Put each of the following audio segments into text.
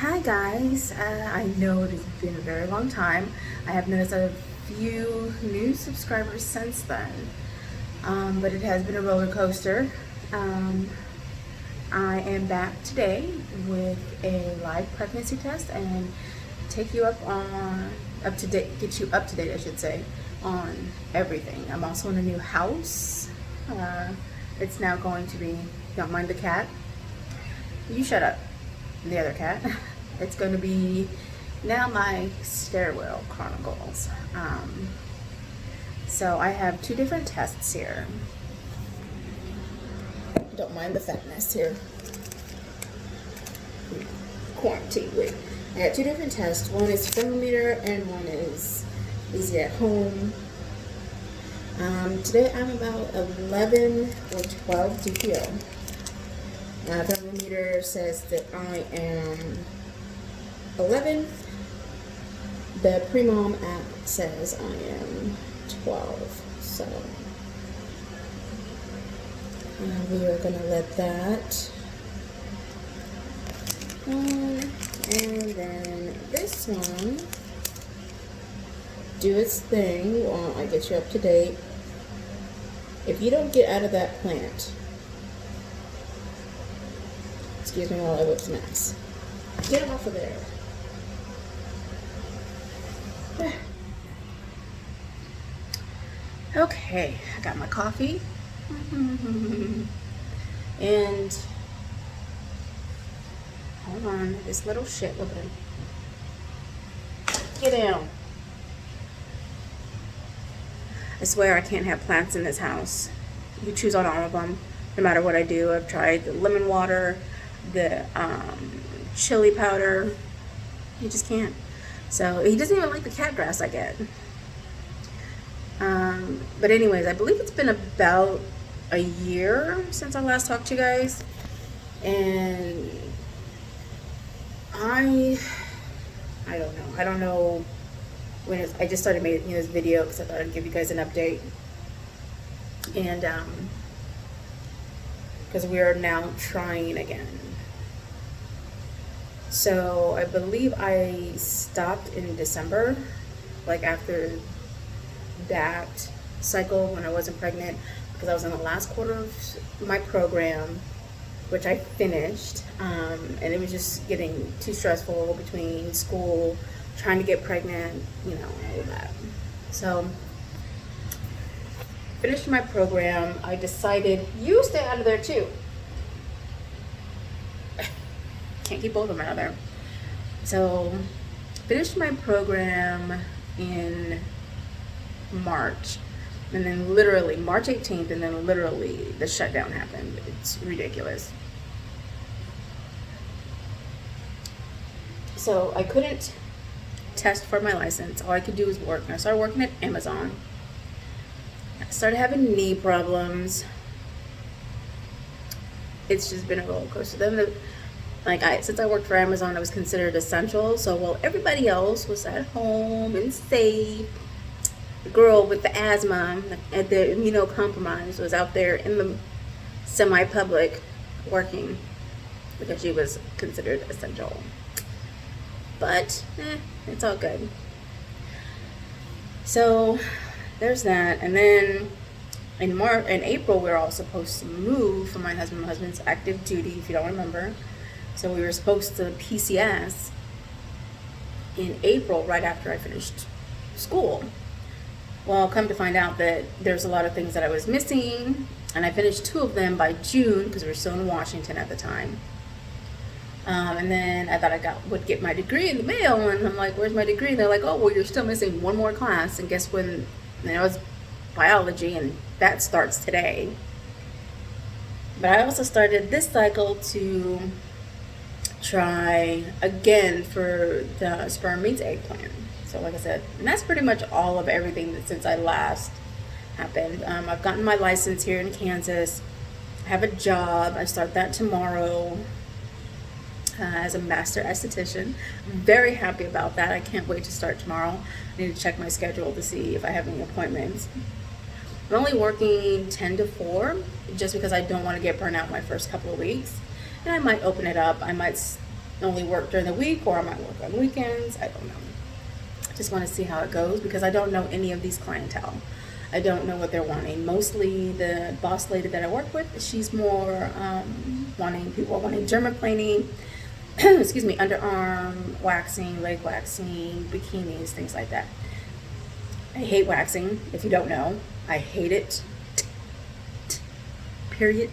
Hi guys, I know it has been a very long time. I have noticed a few new subscribers since then, but it has been a roller coaster. Um, I am back today with a live pregnancy test and take you up to date, get you up to date, I should say, on everything. I'm also in a new house. It's now going to be, don't mind the cat. You shut up. The other cat. It's going to be now my stairwell chronicles. So I have two different tests here. Don't mind the fatness here. Quarantine. Wait. I have two different tests. One is thermometer and one is easy at home. Today I'm about 11 or 12 DPO. Thermometer says that I am 11. The Pre-Mom app says I am 12. So we are going to let that on. And then this one, do its thing while I get you up to date. If you don't get out of that plant, excuse me while I whip some ass. Get off of there. Okay, I got my coffee. And hold on, this little shit. Look at him. Get down. I swear I can't have plants in this house. You choose on all of them, no matter what I do. I've tried the lemon water, the chili powder. You just can't. So he doesn't even like the cat grass I get. But anyways, I believe it's been about a year since I last talked to you guys, and I don't know when I just started making this video because I thought I'd give you guys an update, and because we are now trying again. So I believe I stopped in December, like after that cycle when I wasn't pregnant, because I was in the last quarter of my program, which I finished, and it was just getting too stressful between school, trying to get pregnant, you know, all of that. So finished my program. I decided, you stay out of there too. Can't keep both of them out of there. So finished my program in March, and then literally March 18th, and then literally the shutdown happened. It's ridiculous. So I couldn't test for my license. All I could do was work. And I started working at Amazon. I started having knee problems. It's just been a roller coaster. Then since I worked for Amazon, I was considered essential. So while everybody else was at home and safe, the girl with the asthma and the immunocompromised was out there in the semi-public working because she was considered essential. But it's all good. So there's that. And then in April, we were all supposed to move for my husband. My husband's active duty, if you don't remember. So we were supposed to PCS in April, right after I finished school. Well, come to find out that there's a lot of things that I was missing, and I finished 2 of them by June because we were still in Washington at the time. And then I thought I would get my degree in the mail, and I'm like, where's my degree? And they're like, oh, well, you're still missing one more class, and guess when? And it was biology, and that starts today. But I also started this cycle to try again for the sperm meets egg plan. So like I said, and that's pretty much all of everything that since I last happened. I've gotten my license here in Kansas. I have a job. I start that tomorrow as a master esthetician. I'm very happy about that. I can't wait to start tomorrow. I need to check my schedule to see if I have any appointments. I'm only working 10 to 4 just because I don't want to get burnt out my first couple of weeks. And I might open it up. I might only work during the week, or I might work on weekends. I don't know. Just want to see how it goes because I don't know any of these clientele. I don't know what they're wanting. Mostly the boss lady that I work with, she's more wanting dermaplaning, excuse me, underarm waxing, leg waxing, bikinis, things like that. I hate waxing, if you don't know. I hate it. Period.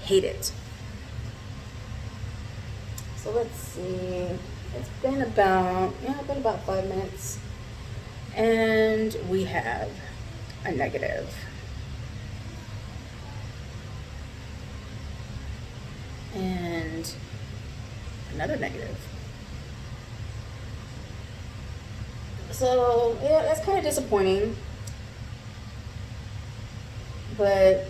Hate it. So let's see. It's been about 5 minutes. And we have a negative. And another negative. So yeah, that's kind of disappointing. But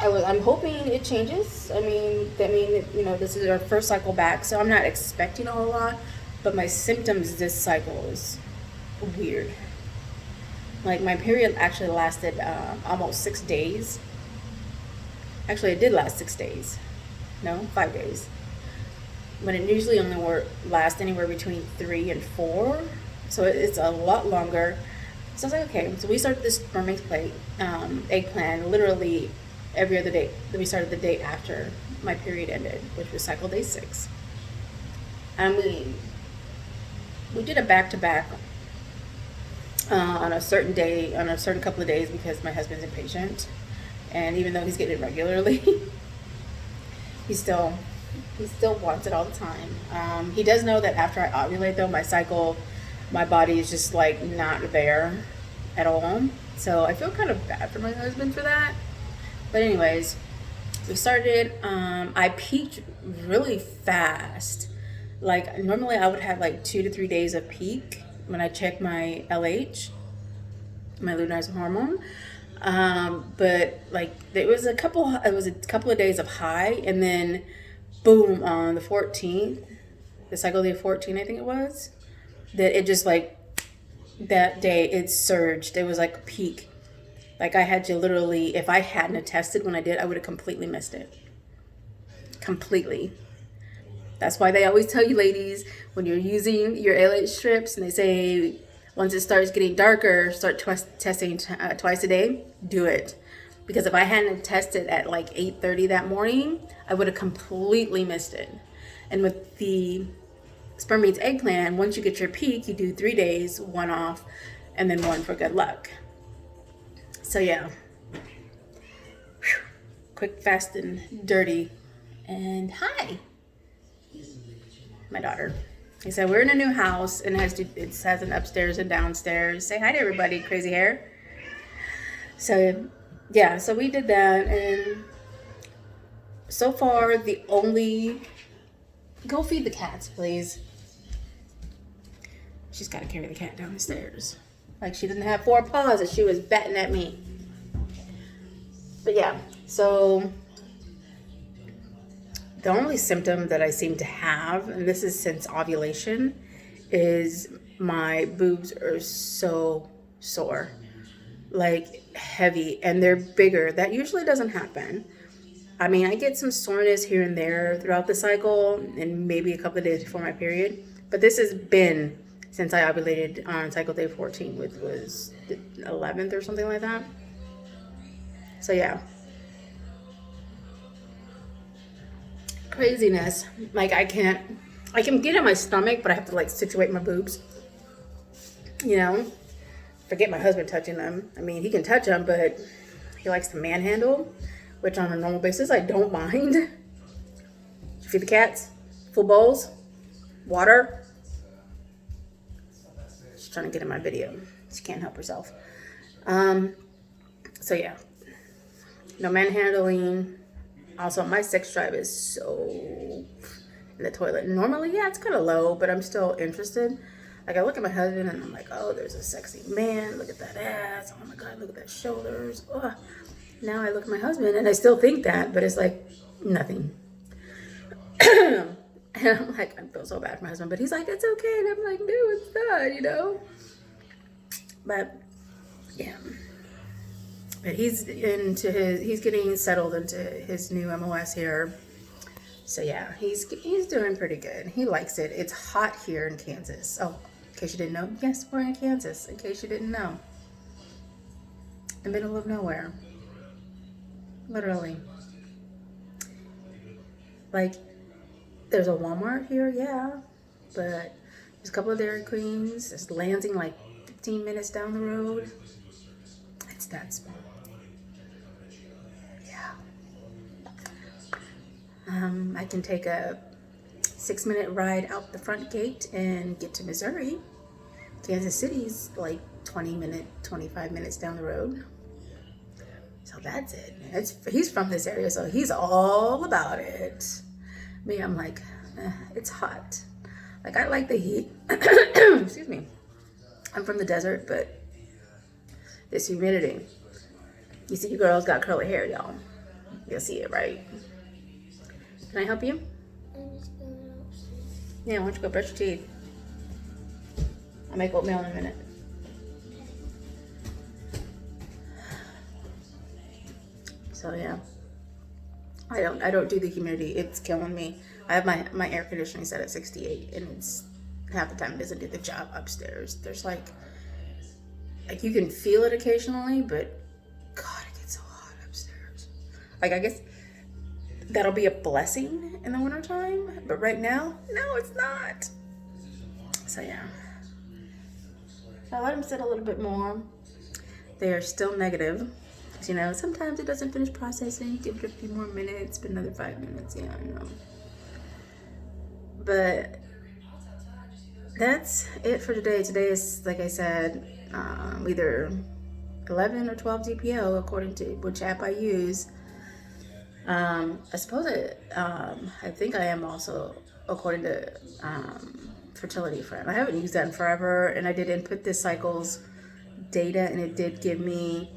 I'm hoping it changes. I mean, this is our first cycle back, so I'm not expecting a whole lot. But my symptoms this cycle is weird. Like my period actually lasted almost 6 days. Actually, it did last 6 days. No, 5 days. But it usually only lasts anywhere between 3 and 4. So it's a lot longer. So I was like, okay. So we started this mermaid's plate, eggplant, literally every other day. We started the day after my period ended, which was cycle day 6. I mean, we did a back-to-back on a certain day, on a certain couple of days because my husband's impatient. And even though he's getting it regularly, he still wants it all the time. He does know that after I ovulate, though, my body is just like not there at all. So I feel kind of bad for my husband for that. But anyways, we started. I peaked really fast. Like normally I would have like 2 to 3 days of peak when I check my LH, my luteinizing hormone. But like it was a couple of days of high, and then boom on the 14th, the cycle day 14, I think it was, that it just like that day it surged. It was like a peak. Like I had to literally, if I hadn't tested when I did, I would have completely missed it. Completely. That's why they always tell you, ladies, when you're using your LH strips and they say once it starts getting darker, start testing twice a day, do it. Because if I hadn't tested at like 8:30 that morning, I would have completely missed it. And with the sperm meets eggplant, once you get your peak, you do 3 days, 1 off, and then 1 for good luck. So yeah. Whew. Quick, fast, and dirty. And hi. My daughter. He said we're in a new house and it has an upstairs and downstairs. Say hi to everybody, crazy hair. So yeah, so we did that, and so far the only go feed the cats, please. She's got to carry the cat down the stairs. Like she didn't have 4 paws and she was batting at me. But yeah, so the only symptom that I seem to have, and this is since ovulation, is my boobs are so sore, like heavy, and they're bigger. That usually doesn't happen. I mean, I get some soreness here and there throughout the cycle and maybe a couple of days before my period, but this has been since I ovulated on cycle day 14, which was the 11th or something like that. So yeah. Craziness. Like I can get in my stomach, but I have to like situate my boobs. You know, forget my husband touching them. I mean, he can touch them, but he likes to manhandle, which on a normal basis I don't mind. Did you feed the cats? Full bowls? Water? She's trying to get in my video. She can't help herself. So yeah, no manhandling. Also, my sex drive is so in the toilet. Normally, yeah, it's kind of low, but I'm still interested. Like, I look at my husband, and I'm like, oh, there's a sexy man. Look at that ass. Oh, my God, look at that shoulders. Ugh. Now I look at my husband, and I still think that, but it's like nothing. And I'm like, I feel so bad for my husband, but he's like, it's okay. And I'm like, no, it's not, you know? But, yeah. But he's getting settled into his new MOS here. So yeah, he's doing pretty good. He likes it. It's hot here in Kansas. Oh, in case you didn't know, yes, we're in Kansas. In case you didn't know, the middle of nowhere, literally. Like, there's a Walmart here, yeah, but there's a couple of Dairy Queens. There's Lansing, like 15 minutes down the road. It's that small. Yeah. I can take a 6-minute ride out the front gate and get to Missouri. Kansas City's like 25 minutes down the road. So that's it. He's from this area, so he's all about it. Me, I'm like, it's hot. Like, I like the heat. Excuse me. I'm from the desert, but this humidity. You see, you girls got curly hair, y'all. You'll see it, right? Can I help you? Yeah, why don't you go brush your teeth? I'll make oatmeal in a minute. So yeah, I don't do the humidity. It's killing me. I have my air conditioning set at 68, and it's half the time it doesn't do the job upstairs. There's like you can feel it occasionally, but God, it gets so hot upstairs. Like, I guess that'll be a blessing in the wintertime, but right now, no, it's not. So yeah, I let them sit a little bit more. They are still negative. You know, sometimes it doesn't finish processing. Give it a few more minutes, but another 5 minutes. Yeah, I know. But that's it for today. Today is, like I said, either 11 or 12 DPO according to which app I use. I suppose I think I am also according to Fertility Friend. I haven't used that in forever, and I did input this cycle's data, and it did give me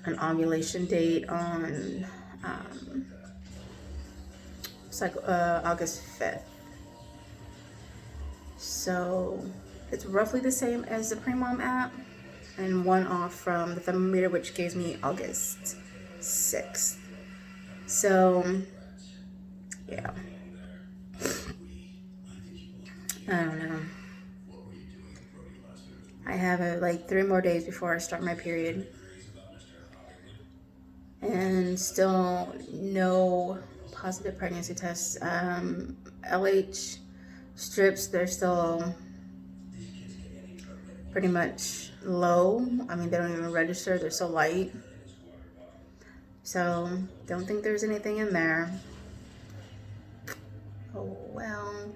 an ovulation date on August 5th. So it's roughly the same as the Premom app, and one off from the thermometer, which gives me August 6th. So yeah, I don't know. I have like 3 more days before I start my period, and still no positive pregnancy tests. LH strips, they're still pretty much low. I mean, they don't even register. They're so light. So don't think there's anything in there. Oh well.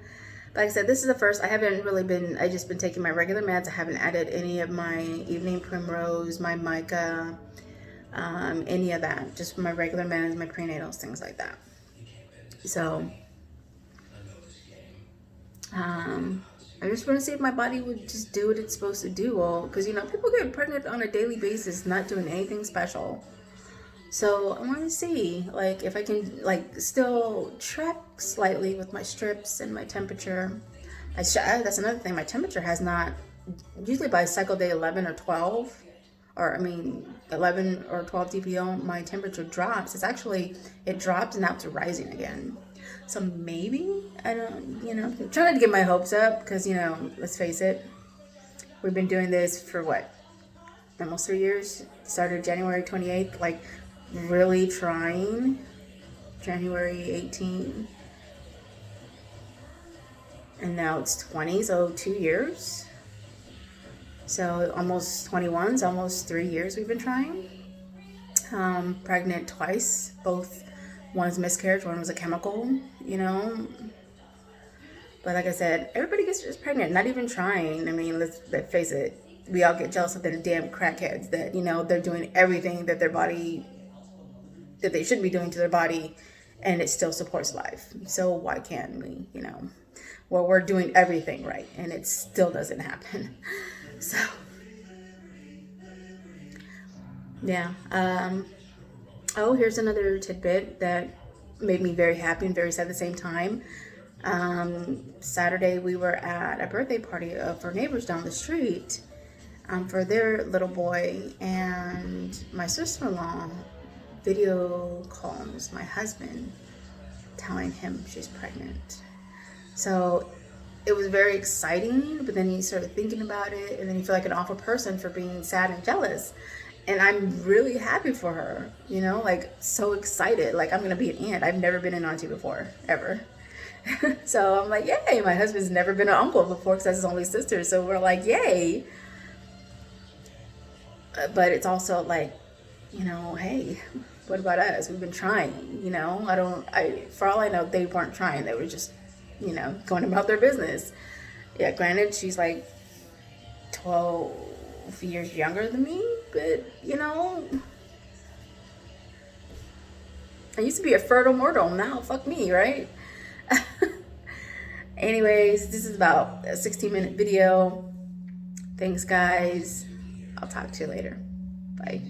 Like I said, this is the first. I just been taking my regular meds. I haven't added any of my evening primrose, my mica, any of that. Just my regular meds, my prenatals, things like that. So I just want to see if my body would just do what it's supposed to do. Well, because, people get pregnant on a daily basis, not doing anything special. So I want to see, like, if I can, like, still track slightly with my strips and my temperature. That's another thing. My temperature has not, usually by cycle day 11 or 12, 11 or 12 DPO, my temperature drops. It drops and now it's rising again. So maybe, I'm trying to get my hopes up because, let's face it, we've been doing this for what? Almost 3 years. Started January 28th, like really trying. January 18. And now it's 20, so 2 years. So almost 21, so almost 3 years we've been trying. Pregnant twice, both. One was miscarriage, one was a chemical, But like I said, everybody gets just pregnant, not even trying. I mean, let's face it. We all get jealous of the damn crackheads that, they're doing everything that that they shouldn't be doing to their body, and it still supports life. So why can't we, Well, we're doing everything right, and it still doesn't happen. So, yeah. Here's another tidbit that made me very happy and very sad at the same time. Saturday we were at a birthday party of our neighbors down the street for their little boy, and my sister-in-law video calls my husband telling him she's pregnant. So it was very exciting, but then you started thinking about it, and then you feel like an awful person for being sad and jealous. And I'm really happy for her, you know, like so excited. Like I'm gonna be an aunt. I've never been an auntie before, ever. So I'm like, yay. My husband's never been an uncle before because that's his only sister. So we're like, yay. But it's also like, you know, hey, what about us? We've been trying, you know. For all I know, they weren't trying. They were just, you know, going about their business. Yeah, granted, she's like 12 years younger than me, but, you know, I used to be a fertile mortal. Now, fuck me, right? Anyways, this is about a 16-minute video. Thanks, guys. I'll talk to you later. Bye.